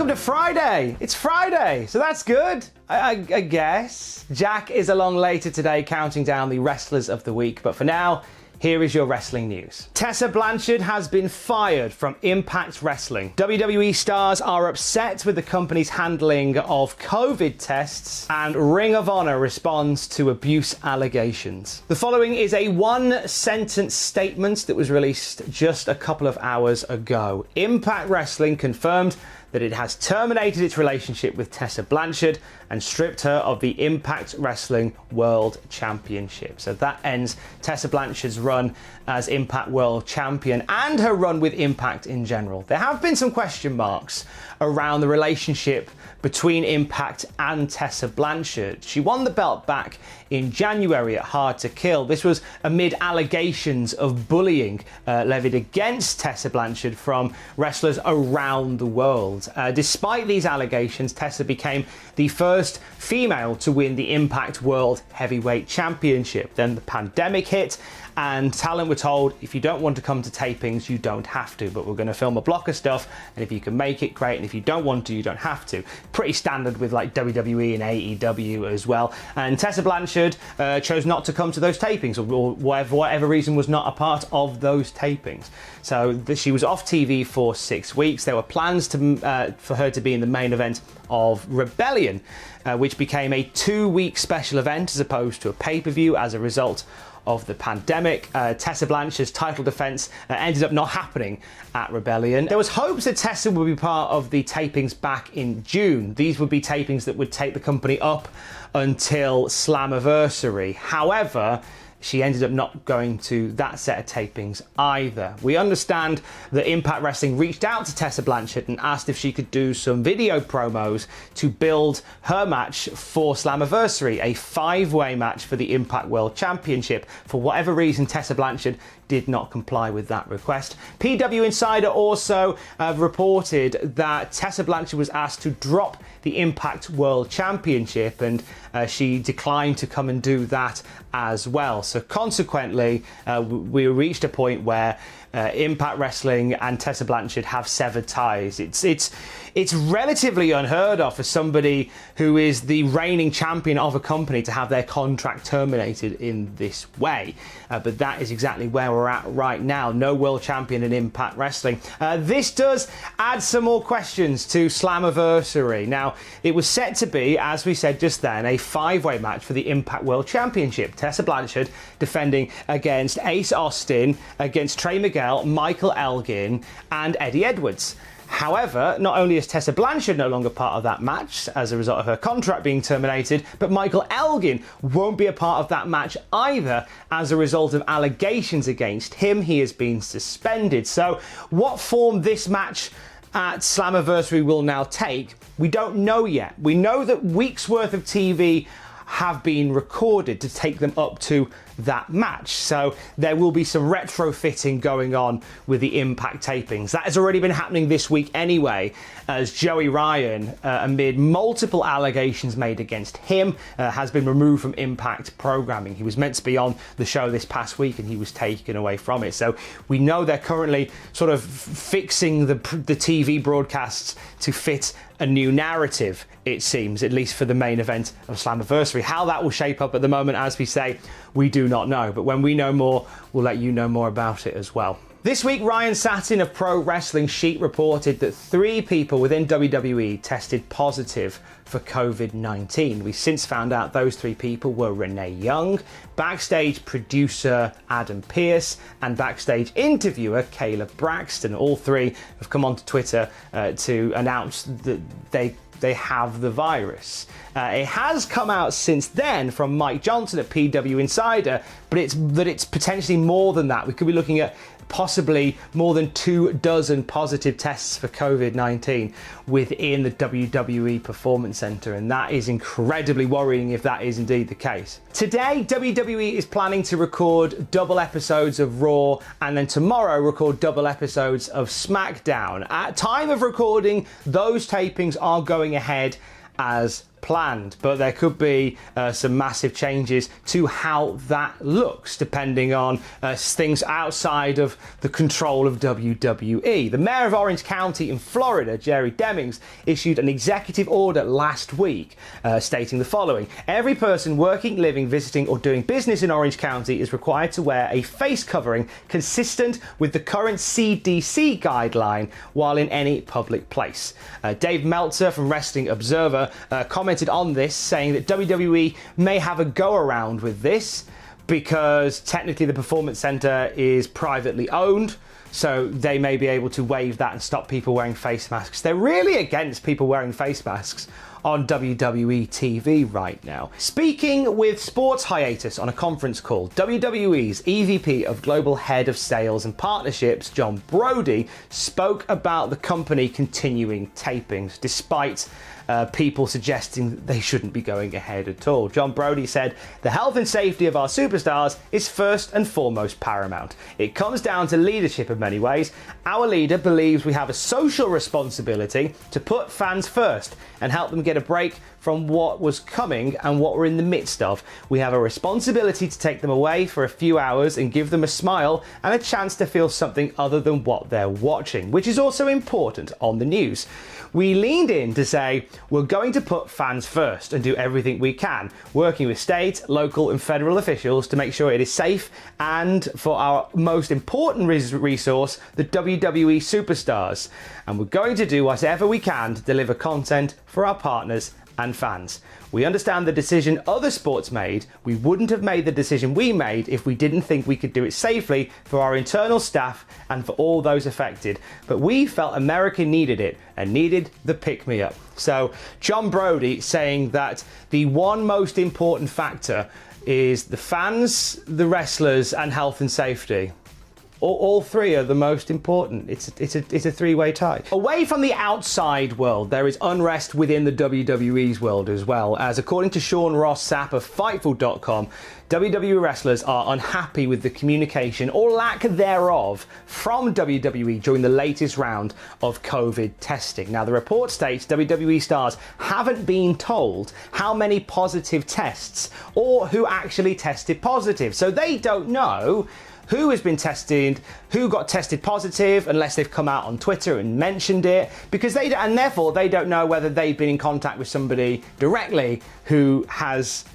Welcome to Friday. It's Friday, so that's good, I guess. Jack is along later today counting down the wrestlers of the week, but for now, here is your wrestling news. Tessa Blanchard has been fired from Impact Wrestling. WWE Stars are upset with the company's handling of COVID tests, and Ring of Honor responds to abuse allegations. The following is a one-sentence statement that was released just a couple of hours ago. Impact Wrestling confirmed that it has terminated its relationship with Tessa Blanchard and stripped her of the Impact Wrestling World Championship. So that ends Tessa Blanchard's run as Impact World Champion and her run with Impact in general. There have been some question marks around the relationship between Impact and Tessa Blanchard. She won the belt back in January at Hard to Kill. This was amid allegations of bullying levied against Tessa Blanchard from wrestlers around the world. Despite these allegations, Tessa became the first female to win the Impact World Heavyweight Championship. Then the pandemic hit, and talent were told, if you don't want to come to tapings, you don't have to, but we're going to film a block of stuff, and if you can make it, great, and if you don't want to, you don't have to. Pretty standard with like WWE and AEW as well. And Tessa Blanchard chose not to come to those tapings, or whatever reason was not a part of those tapings. So she was off TV for 6 weeks. There were plans for her to be in the main event of Rebellion, which became a 2-week special event as opposed to a pay-per-view as a result of the pandemic. Tessa Blanchard's title defense ended up not happening at Rebellion. There was hopes that Tessa would be part of the tapings back in June. These would be tapings that would take the company up until Slammiversary. However, she ended up not going to that set of tapings either. We understand that Impact Wrestling reached out to Tessa Blanchard and asked if she could do some video promos to build her match for Slammiversary, a 5-way match for the Impact World Championship. For whatever reason, Tessa Blanchard did not comply with that request. PW Insider also reported that Tessa Blanchard was asked to drop the Impact World Championship, and she declined to come and do that as well. So consequently, we reached a point where Impact Wrestling and Tessa Blanchard have severed ties. It's relatively unheard of for somebody who is the reigning champion of a company to have their contract terminated in this way. But that is exactly where we're at right now. No world champion in Impact Wrestling. This does add some more questions to Slammiversary. Now, it was set to be, as we said just then, a 5-way match for the Impact World Championship. Tessa Blanchard defending against Ace Austin, against Trey Miguel, Michael Elgin, and Eddie Edwards. However, not only is Tessa Blanchard no longer part of that match as a result of her contract being terminated, but Michael Elgin won't be a part of that match either as a result of allegations against him. He has been suspended. So what form this match at Slammiversary will now take, we don't know yet. We know that weeks worth of TV have been recorded to take them up to that match. So there will be some retrofitting going on with the Impact tapings. That has already been happening this week anyway, as Joey Ryan, amid multiple allegations made against him, has been removed from Impact programming. He was meant to be on the show this past week and he was taken away from it. So we know they're currently sort of fixing the TV broadcasts to fit a new narrative, it seems, at least for the main event of Slammiversary. How that will shape up at the moment, as we say, we do not know. But when we know more, we'll let you know more about it as well. This week, Ryan Satin of Pro Wrestling Sheet reported that 3 people within WWE tested positive for COVID-19. We since found out those 3 people were Renee Young, backstage producer Adam Pearce, and backstage interviewer Kayla Braxton. All 3 have come onto Twitter to announce that they have the virus. It has come out since then from Mike Johnson at PW Insider, but it's potentially more than that. We could be looking at possibly more than 24 positive tests for COVID-19 within the WWE Performance Center, and that is incredibly worrying if that is indeed the case. Today, WWE is planning to record double episodes of Raw, and then tomorrow record double episodes of SmackDown. At time of recording, those tapings are going ahead as planned, but there could be some massive changes to how that looks depending on things outside of the control of WWE. The mayor of Orange County in Florida, Jerry Demings, issued an executive order last week stating the following: every person working, living, visiting or doing business in Orange County is required to wear a face covering consistent with the current CDC guideline while in any public place. Dave Meltzer from Wrestling Observer commented on this, saying that WWE may have a go-around with this because technically the Performance Center is privately owned, so they may be able to waive that and stop people wearing face masks. They're really against people wearing face masks on WWE TV right now. Speaking with Sports Hiatus on a conference call, WWE's EVP of Global Head of Sales and Partnerships, John Brody, spoke about the company continuing tapings despite people suggesting they shouldn't be going ahead at all. John Brody said, "The health and safety of our superstars is first and foremost paramount. It comes down to leadership in many ways. Our leader believes we have a social responsibility to put fans first and help them get a break from what was coming and what we're in the midst of. We have a responsibility to take them away for a few hours and give them a smile and a chance to feel something other than what they're watching, which is also important on the news. We leaned in to say we're going to put fans first and do everything we can, working with state, local and federal officials to make sure it is safe, and for our most important resource, the WWE superstars. And we're going to do whatever we can to deliver content for our partners and fans. We understand the decision other sports made. We wouldn't have made the decision we made if we didn't think we could do it safely for our internal staff and for all those affected. But we felt America needed it and needed the pick-me-up." So John Brody saying that the one most important factor is the fans, the wrestlers and health and safety. All three are the most important. It's a three-way tie. Away from the outside world, there is unrest within the WWE's world as well, as according to Sean Ross Sapp of Fightful.com, WWE wrestlers are unhappy with the communication or lack thereof from WWE during the latest round of COVID testing. Now, the report states WWE stars haven't been told how many positive tests or who actually tested positive, so they don't know who has been tested, who got tested positive, unless they've come out on Twitter and mentioned it, because and therefore they don't know whether they've been in contact with somebody directly who has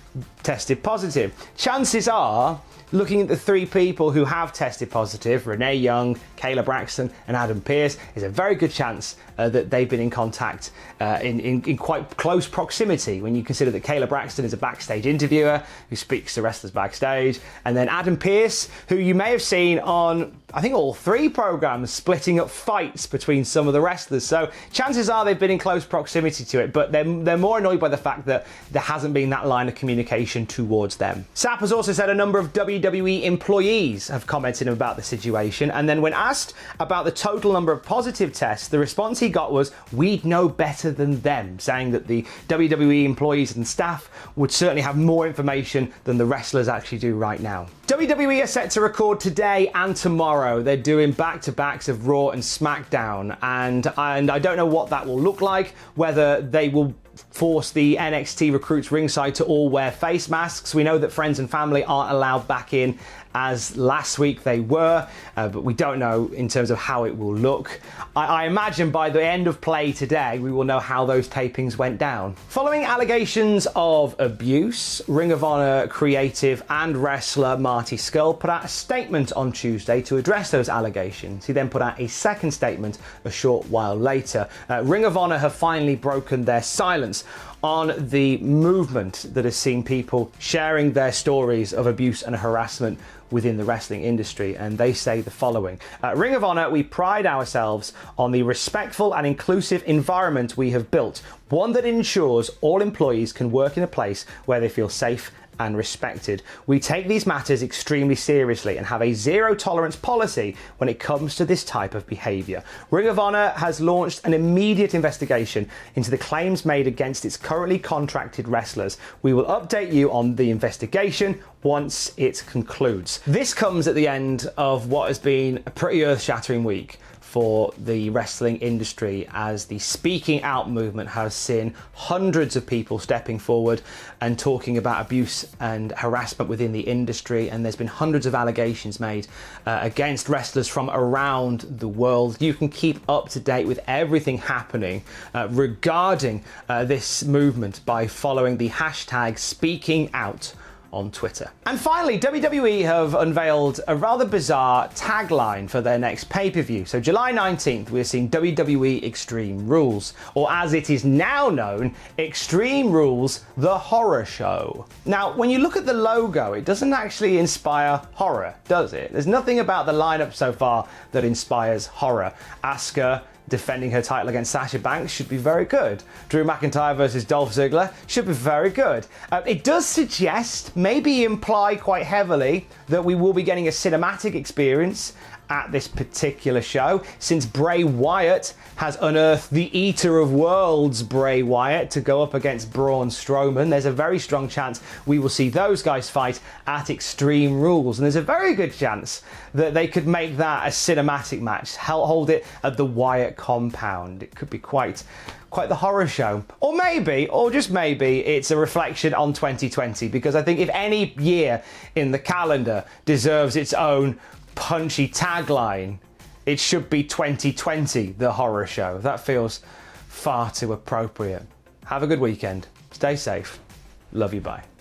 tested positive. Chances are, looking at the three people who have tested positive, Renee Young, Kayla Braxton and Adam Pearce, is a very good chance that they've been in contact in quite close proximity, when you consider that Kayla Braxton is a backstage interviewer who speaks to wrestlers backstage, and then Adam Pearce, who you may have seen on, I think, all three programs, splitting up fights between some of the wrestlers. So chances are they've been in close proximity to it, but they're more annoyed by the fact that there hasn't been that line of communication towards them. Sapp has also said a number of WWE employees have commented about the situation, and then when asked about the total number of positive tests, the response he got was, "We'd know better than them," saying that the WWE employees and staff would certainly have more information than the wrestlers actually do right now. WWE are set to record today and tomorrow. They're doing back-to-backs of Raw and SmackDown, and I don't know what that will look like, whether they will force the NXT recruits ringside to all wear face masks. We know that friends and family aren't allowed back in, as last week they were, but we don't know in terms of how it will look. I imagine by the end of play today, we will know how those tapings went down. Following allegations of abuse, Ring of Honor creative and wrestler Marty Scurll put out a statement on Tuesday to address those allegations. He then put out a second statement a short while later. Ring of Honor have finally broken their silence on the movement that has seen people sharing their stories of abuse and harassment within the wrestling industry, and they say the following. Ring of Honor, we pride ourselves on the respectful and inclusive environment we have built, one that ensures all employees can work in a place where they feel safe and respected. We take these matters extremely seriously and have a zero tolerance policy when it comes to this type of behaviour. Ring of Honor has launched an immediate investigation into the claims made against its currently contracted wrestlers. We will update you on the investigation once it concludes. This comes at the end of what has been a pretty earth-shattering week for the wrestling industry, as the speaking out movement has seen hundreds of people stepping forward and talking about abuse and harassment within the industry, and there's been hundreds of allegations made against wrestlers from around the world. You can keep up to date with everything happening regarding this movement by following the hashtag Speaking Out on Twitter. And finally, WWE have unveiled a rather bizarre tagline for their next pay-per-view. So July 19th, we're seeing WWE Extreme Rules, or as it is now known, Extreme Rules, the Horror Show. Now, when you look at the logo, it doesn't actually inspire horror, does it? There's nothing about the lineup so far that inspires horror. Asuka defending her title against Sasha Banks should be very good. Drew McIntyre versus Dolph Ziggler should be very good. It does suggest, maybe imply quite heavily, that we will be getting a cinematic experience at this particular show, since Bray Wyatt has unearthed the Eater of Worlds Bray Wyatt to go up against Braun Strowman. There's a very strong chance we will see those guys fight at Extreme Rules, and there's a very good chance that they could make that a cinematic match, hold it at the Wyatt compound. It could be quite the horror show. Or maybe, or just maybe, it's a reflection on 2020, because I think if any year in the calendar deserves its own punchy tagline, it should be 2020, the horror show. That feels far too appropriate. Have a good weekend. Stay safe. Love you, bye.